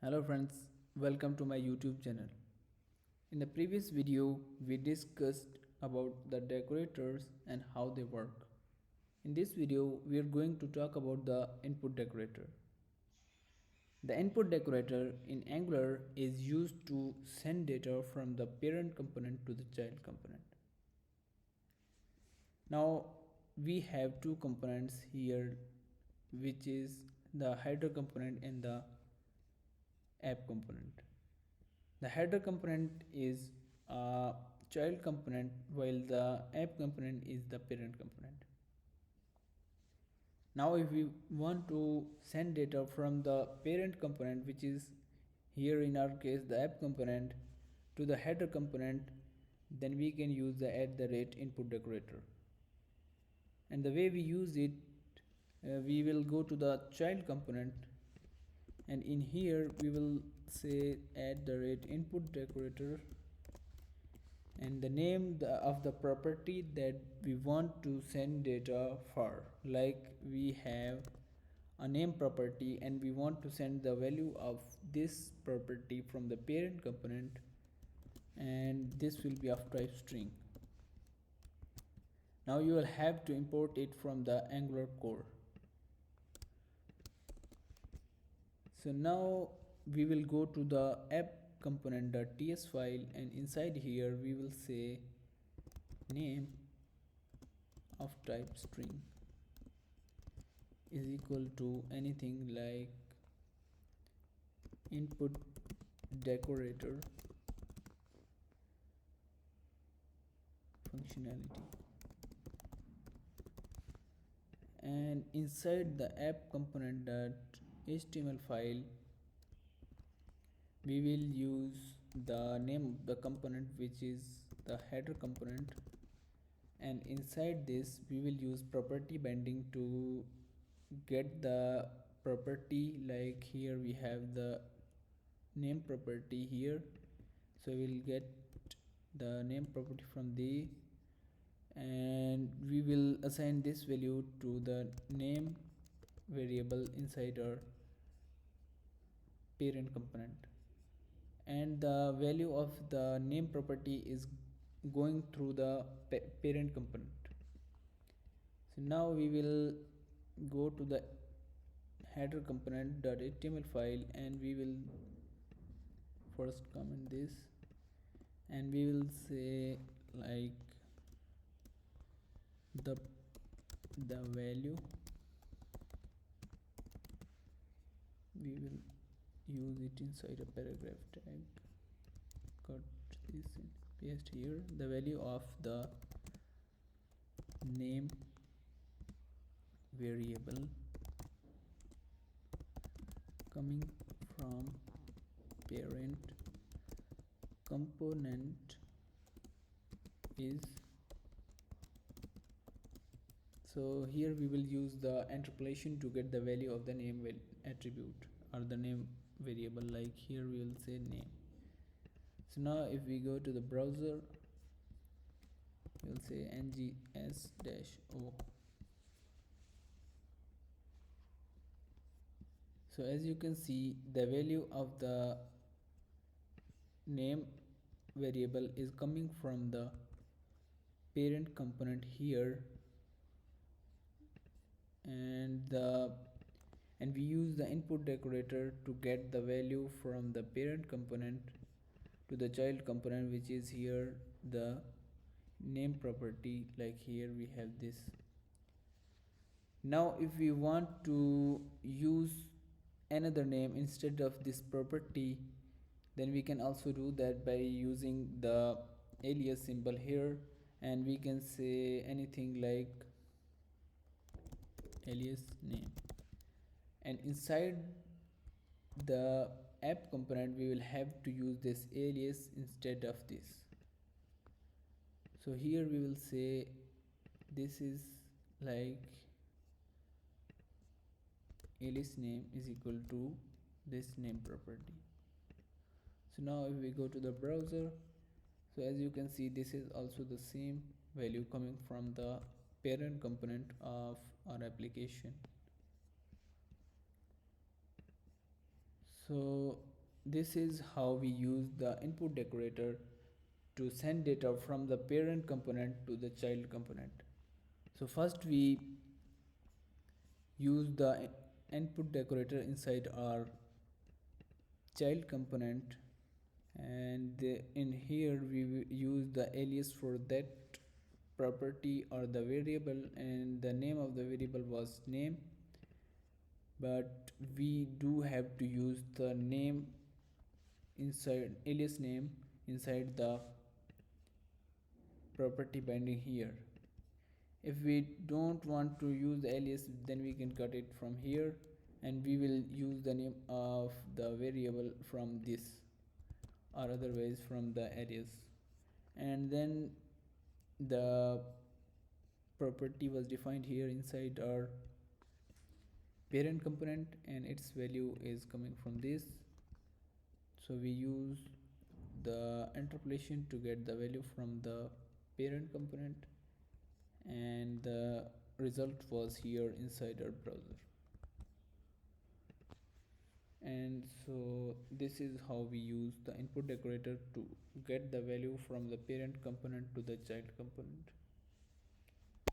Hello friends, welcome to my YouTube channel. In the previous video, we discussed about the decorators and how they work. In this video, we are going to talk about the input decorator. The input decorator in Angular is used to send data from the parent component to the child component. Now, we have two components here, which is the header component and the app component. The header component is a child component while the app component is the parent component. Now if we want to send data from the parent component, which is here in our case the app component, to the header component, then we can use the @input decorator. And the way we use it, we will go to the child component, and in here we will say @input decorator and the name of the property that we want to send data for. Like we have a name property and we want to send the value of this property from the parent component, and this will be of type string. Now you will have to import it from the Angular core. So now we will go to the app component.ts file, and inside here we will say name of type string is equal to anything like input decorator functionality, and inside the app component.html file we will use the name of the component, which is the header component, and inside this we will use property binding to get the property. Like here we have the name property here, so we'll get the name property from the, and we will assign this value to the name variable inside our parent component, and the value of the name property is going through the parent component. So now we will go to the header component.html file, and we will first comment this, and we will say like the value, we will use it inside a paragraph tag. Cut this and paste here the value of the name variable coming from parent component is, so here we will use the interpolation to get the value of the name attribute or the name variable. Like here we will say name. So now if we go to the browser, we'll say ngs-o. So as you can see, the value of the name variable is coming from the parent component here, and we use the input decorator to get the value from the parent component to the child component, which is here the name property. Like here we have this. Now if we want to use another name instead of this property, then we can also do that by using the alias symbol here, and we can say anything like alias name, and inside the app component we will have to use this alias instead of this. So here we will say this is like alias name is equal to this name property. So now if we go to the browser, so as you can see, this is also the same value coming from the parent component of our application. So this is how we use the input decorator to send data from the parent component to the child component. So first we use the input decorator inside our child component, and in here we will use the alias for that property or the variable, and the name of the variable was name, but we do have to use the name inside alias name inside the property binding here. If we don't want to use the alias, then we can cut it from here, and we will use the name of the variable from this, or otherwise from the alias. And then the property was defined here inside our parent component, and its value is coming from this. So we use the interpolation to get the value from the parent component, and the result was here inside our browser. And so this is how we use the input decorator to get the value from the parent component to the child component.